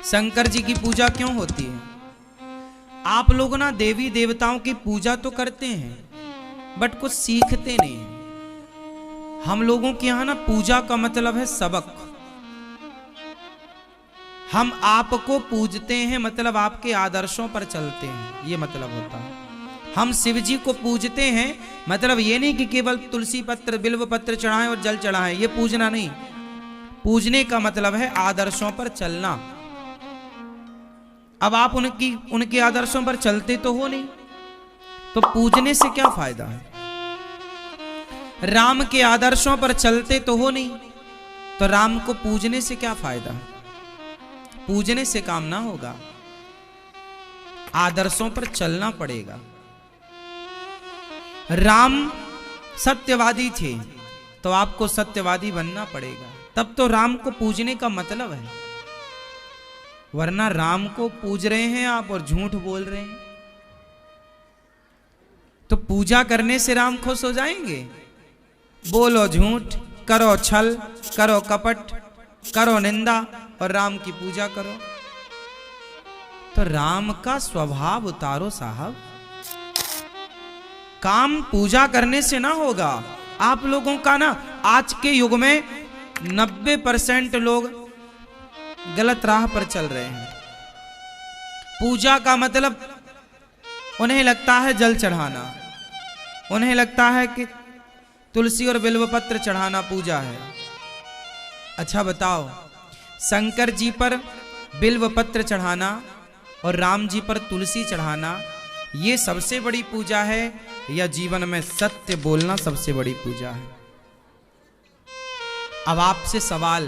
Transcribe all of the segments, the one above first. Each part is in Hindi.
शंकर जी की पूजा क्यों होती है? आप लोग ना देवी देवताओं की पूजा तो करते हैं बट कुछ सीखते नहीं हैं। हम लोगों के यहां ना पूजा का मतलब है सबक। हम आपको पूजते हैं मतलब आपके आदर्शों पर चलते हैं, ये मतलब होता है। हम शिव जी को पूजते हैं मतलब ये नहीं कि केवल तुलसी पत्र बिल्व पत्र चढ़ाएं और जल चढ़ाएं, ये पूजना नहीं। पूजने का मतलब है आदर्शों पर चलना। अब आप उनके आदर्शों पर चलते तो हो नहीं, तो पूजने से क्या फायदा है? राम के आदर्शों पर चलते तो हो नहीं, तो राम को पूजने से क्या फायदा है? पूजने से काम ना होगा, आदर्शों पर चलना पड़ेगा। राम सत्यवादी थे तो आपको सत्यवादी बनना पड़ेगा, तब तो राम को पूजने का मतलब है। वरना राम को पूज रहे हैं आप और झूठ बोल रहे हैं, तो पूजा करने से राम खुश हो जाएंगे? बोलो झूठ, करो छल, करो कपट, करो निंदा और राम की पूजा करो। तो राम का स्वभाव उतारो साहब। काम पूजा करने से ना होगा। आप लोगों का ना आज के युग में 90% लोग गलत राह पर चल रहे हैं। पूजा का मतलब उन्हें लगता है जल चढ़ाना, उन्हें लगता है कि तुलसी और बिल्व पत्र चढ़ाना पूजा है। अच्छा बताओ, शंकर जी पर बिल्व पत्र चढ़ाना और राम जी पर तुलसी चढ़ाना ये सबसे बड़ी पूजा है या जीवन में सत्य बोलना सबसे बड़ी पूजा है? अब आपसे सवाल,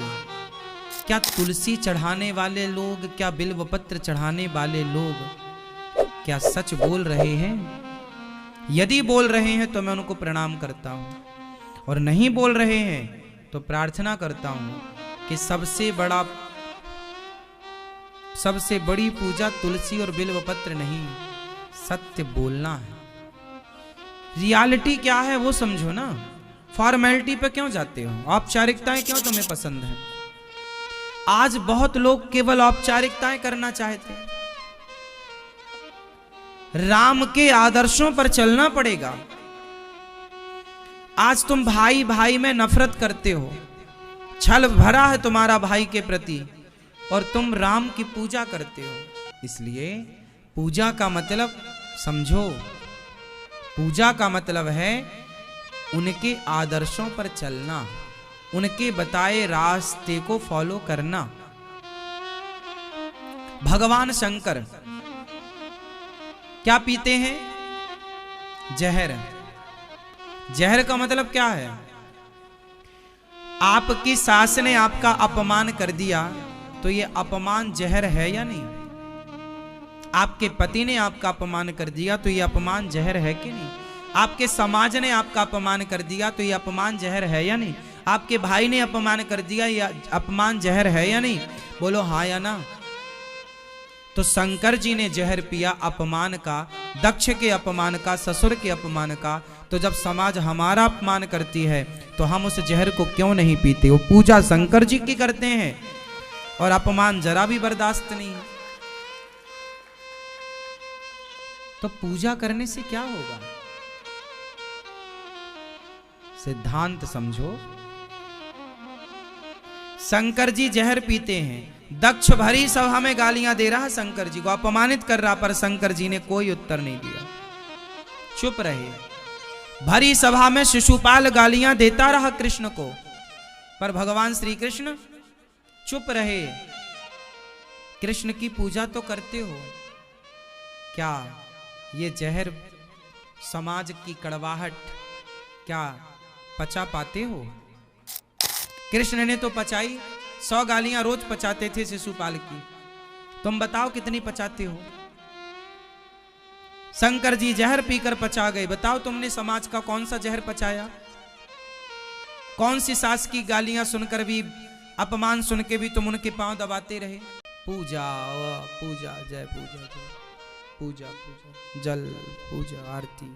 क्या तुलसी चढ़ाने वाले लोग, क्या बिल्व पत्र चढ़ाने वाले लोग क्या सच बोल रहे हैं? यदि बोल रहे हैं तो मैं उनको प्रणाम करता हूं, और नहीं बोल रहे हैं तो प्रार्थना करता हूं कि सबसे बड़ी पूजा तुलसी और बिल्व पत्र नहीं, सत्य बोलना है। रियलिटी क्या है वो समझो ना। फॉर्मेलिटी पे क्यों जाते हो? औपचारिकताएं क्यों तुम्हें पसंद है? आज बहुत लोग केवल औपचारिकताएं करना चाहते हैं। राम के आदर्शों पर चलना पड़ेगा। आज तुम भाई भाई में नफरत करते हो, छल भरा है तुम्हारा भाई के प्रति, और तुम राम की पूजा करते हो। इसलिए पूजा का मतलब समझो। पूजा का मतलब है उनके आदर्शों पर चलना, उनके बताए रास्ते को फॉलो करना। भगवान शंकर क्या पीते हैं? जहर। जहर का मतलब क्या है? आपकी सास ने आपका अपमान कर दिया तो ये अपमान जहर है या नहीं? आपके पति ने आपका अपमान कर दिया तो ये अपमान जहर है कि नहीं? आपके समाज ने आपका अपमान कर दिया तो ये अपमान जहर है या नहीं? आपके भाई ने अपमान कर दिया, ये अपमान जहर है या नहीं? बोलो हाँ या ना। तो शंकर जी ने जहर पिया अपमान का, दक्ष के अपमान का, ससुर के अपमान का। तो जब समाज हमारा अपमान करती है तो हम उस जहर को क्यों नहीं पीते? वो पूजा शंकर जी की करते हैं और अपमान जरा भी बर्दाश्त नहीं है। तो पूजा करने से क्या होगा? सिद्धांत समझो। शंकर जी जहर पीते हैं, दक्ष भरी सभा में गालियां दे रहा है शंकर जी को, अपमानित कर रहा, पर शंकर जी ने कोई उत्तर नहीं दिया, चुप रहे। भरी सभा में शिशुपाल गालियां देता रहा कृष्ण को, पर भगवान श्री कृष्ण चुप रहे। कृष्ण की पूजा तो करते हो, क्या ये जहर समाज की कड़वाहट क्या पचा पाते हो? कृष्ण ने तो पचाई, 100 गालियां रोज पचाते थे शिशुपाल की। तुम बताओ कितनी पचाते हो? शंकर जी जहर पीकर पचा गए। बताओ तुमने समाज का कौन सा जहर पचाया? कौन सी सास की गालियां सुनकर भी, अपमान सुन के भी तुम उनके पांव दबाते रहे? पूजा पूजा, जय पूजा, जय पूजा, पूजा जल पूजा आरती,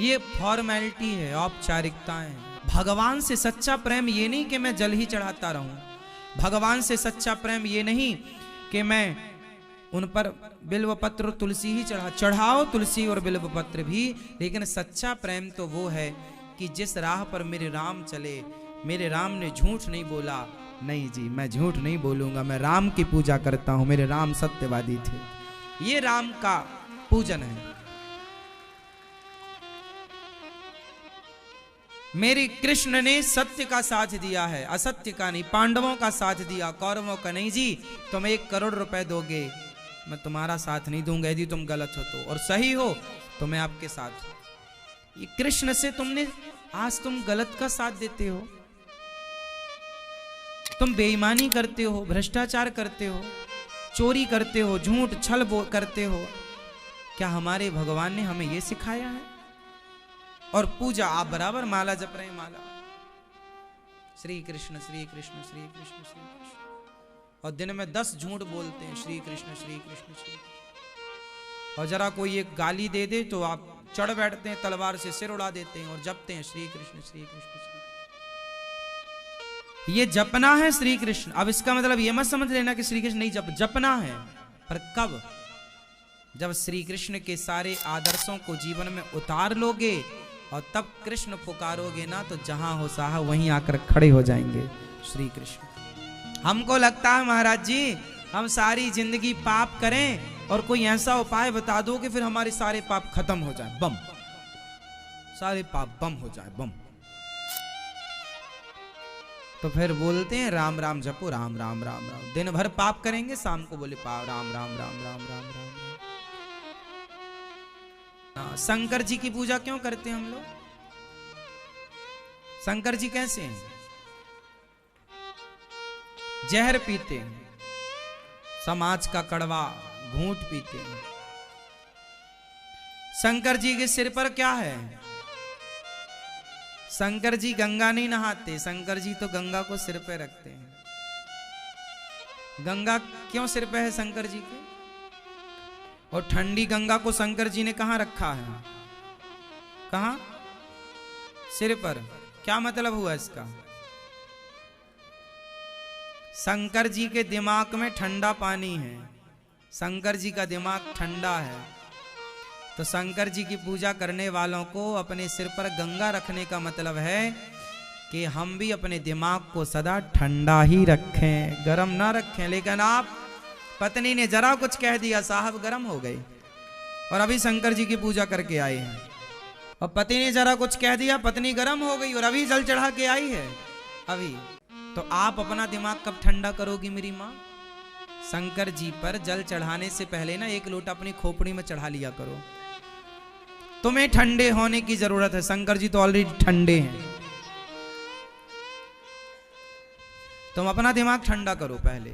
ये फॉर्मेलिटी है, औपचारिकताएं। भगवान से सच्चा प्रेम ये नहीं कि मैं जल ही चढ़ाता रहूं, भगवान से सच्चा प्रेम ये नहीं कि मैं उन पर बिल्व पत्र तुलसी ही चढ़ाओ तुलसी और बिल्व पत्र भी, लेकिन सच्चा प्रेम तो वो है कि जिस राह पर मेरे राम चले, मेरे राम ने झूठ नहीं बोला, नहीं जी मैं झूठ नहीं बोलूंगा, मैं राम की पूजा करता हूं, मेरे राम सत्यवादी थे, ये राम का पूजन है। मेरे कृष्ण ने सत्य का साथ दिया है, असत्य का नहीं, पांडवों का साथ दिया, कौरवों का नहीं जी। तुम 1 करोड़ रुपए दोगे, मैं तुम्हारा साथ नहीं दूंगा, यदि तुम गलत हो तो, और सही हो तो मैं आपके साथ। ये कृष्ण से तुमने, आज तुम गलत का साथ देते हो, तुम बेईमानी करते हो, भ्रष्टाचार करते हो, चोरी करते हो, झूठ छल करते हो। क्या हमारे भगवान ने हमें यह सिखाया है? और पूजा आप बराबर माला जप रहे हैं, माला श्री कृष्ण श्री कृष्ण श्री कृष्ण श्री कृष्ण, और दिन में 10 झूठ बोलते हैं श्री कृष्ण श्री कृष्ण श्री, और जरा कोई एक गाली दे दे तो आप चढ़ बैठते हैं, तलवार से सिर उड़ा देते हैं और जपते हैं श्री कृष्ण श्री कृष्ण श्री। ये जपना है श्री कृष्ण। अब इसका मतलब ये मत समझ लेना कि श्री कृष्ण नहीं जपना है, पर कब? जब श्री कृष्ण के सारे आदर्शों को जीवन में उतार लोगे और तब कृष्ण पुकारोगे ना, तो जहां हो साहा वहीं आकर खड़े हो जाएंगे श्री कृष्ण। हमको लगता है महाराज जी हम सारी जिंदगी पाप करें और कोई ऐसा उपाय बता दो कि फिर हमारे सारे पाप खत्म हो जाए, बम, सारे पाप बम हो जाए, बम। तो फिर बोलते हैं राम राम जपो, राम राम राम राम, दिन भर पाप करेंगे, शाम को बोले पाप राम राम राम राम राम राम। शंकर जी की पूजा क्यों करते हैं हम लोग? शंकर जी कैसे हैं? जहर पीते हैं, समाज का कड़वा घूंट पीते हैं। शंकर जी के सिर पर क्या है? शंकर जी गंगा नहीं नहाते, शंकर जी तो गंगा को सिर पे रखते हैं। गंगा क्यों सिर पे है शंकर जी के? और ठंडी गंगा को शंकर जी ने कहां रखा है? कहां? सिर पर। क्या मतलब हुआ इसका? शंकर जी के दिमाग में ठंडा पानी है, शंकर जी का दिमाग ठंडा है, तो शंकर जी की पूजा करने वालों को अपने सिर पर गंगा रखने का मतलब है कि हम भी अपने दिमाग को सदा ठंडा ही रखें, गरम ना रखें। लेकिन आप, पत्नी ने जरा कुछ कह दिया साहब गरम हो गए, और अभी शंकर जी की पूजा करके आए हैं, और पति ने जरा कुछ कह दिया, पत्नी गरम हो गई और अभी जल चढ़ा के आई है अभी। तो आप अपना दिमाग कब ठंडा करोगी मेरी माँ? शंकर जी पर जल चढ़ाने से पहले ना 1 लोटा अपनी खोपड़ी में चढ़ा लिया करो। तुम्हें ठंडे होने की जरूरत है, शंकर जी तो ऑलरेडी ठंडे हैं। तुम अपना दिमाग ठंडा करो पहले।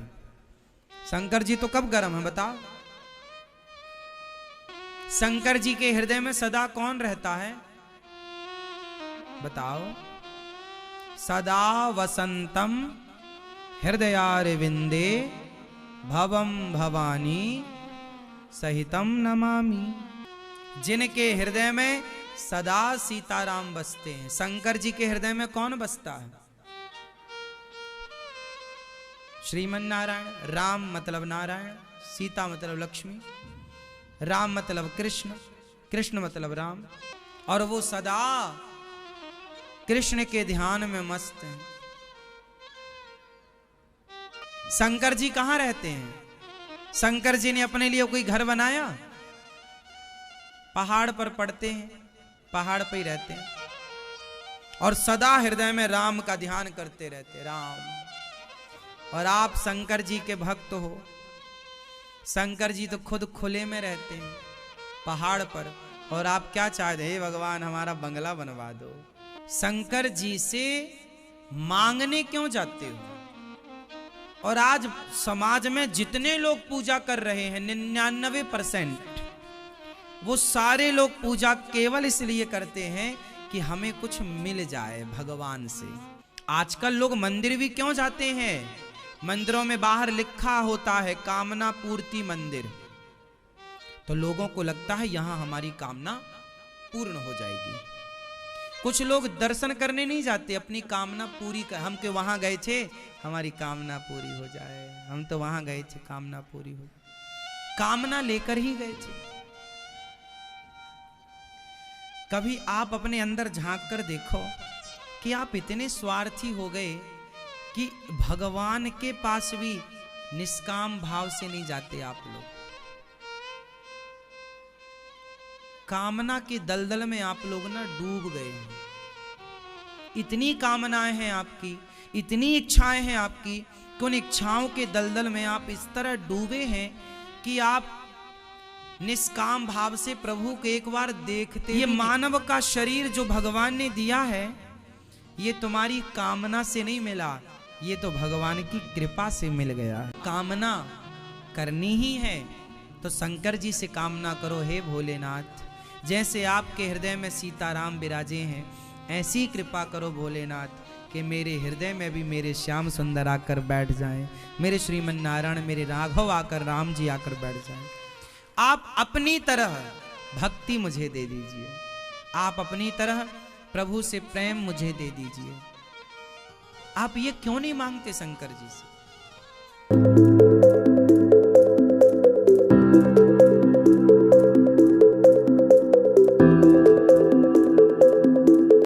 शंकर जी तो कब गर्म है बताओ? शंकर जी के हृदय में सदा कौन रहता है बताओ? सदा वसंतम हृदयारविंदे भवम भवानी सहितम नमामि। जिनके हृदय में सदा सीताराम बसते हैं। शंकर जी के हृदय में कौन बसता है? श्रीमन नारायण। राम मतलब नारायण, सीता मतलब लक्ष्मी, राम मतलब कृष्ण, कृष्ण मतलब राम, और वो सदा कृष्ण के ध्यान में मस्त हैं। शंकर जी कहां रहते हैं? शंकर जी ने अपने लिए कोई घर बनाया? पहाड़ पर पड़ते हैं, पहाड़ पर ही रहते हैं, और सदा हृदय में राम का ध्यान करते रहते, राम। और आप शंकर जी के भक्त हो। शंकर जी तो खुद खुले में रहते हैं पहाड़ पर, और आप क्या चाहते हैं? भगवान हमारा बंगला बनवा दो। शंकर जी से मांगने क्यों जाते हो? और आज समाज में जितने लोग पूजा कर रहे हैं 99%, वो सारे लोग पूजा केवल इसलिए करते हैं कि हमें कुछ मिल जाए भगवान से। आजकल लोग मंदिर भी क्यों जाते हैं? मंदिरों में बाहर लिखा होता है कामना पूर्ति मंदिर, तो लोगों को लगता है यहां हमारी कामना पूर्ण हो जाएगी। कुछ लोग दर्शन करने नहीं जाते, अपनी कामना पूरी कर, हम के वहां गए थे हमारी कामना पूरी हो जाए, हम तो वहां गए थे कामना पूरी हो, कामना लेकर ही गए थे। कभी आप अपने अंदर झांक कर देखो कि आप इतने स्वार्थी हो गए कि भगवान के पास भी निष्काम भाव से नहीं जाते आप लोग। कामना के दलदल में आप लोग ना डूब गए हैं। इतनी कामनाएं हैं आपकी, इतनी इच्छाएं हैं आपकी कि उन इच्छाओं के दलदल में आप इस तरह डूबे हैं कि आप निष्काम भाव से प्रभु को एक बार देखते। ये मानव का शरीर जो भगवान ने दिया है, ये तुम्हारी कामना से नहीं मिला, ये तो भगवान की कृपा से मिल गया है। कामना करनी ही है तो शंकर जी से कामना करो, हे भोलेनाथ, जैसे आपके हृदय में सीताराम विराजे हैं, ऐसी कृपा करो भोलेनाथ कि मेरे हृदय में भी मेरे श्याम सुंदर आकर बैठ जाएं, मेरे श्रीमन नारायण, मेरे राघव आकर, राम जी आकर बैठ जाएं। आप अपनी तरह भक्ति मुझे दे दीजिए, आप अपनी तरह प्रभु से प्रेम मुझे दे दीजिए। आप ये क्यों नहीं मांगते शंकर जी से?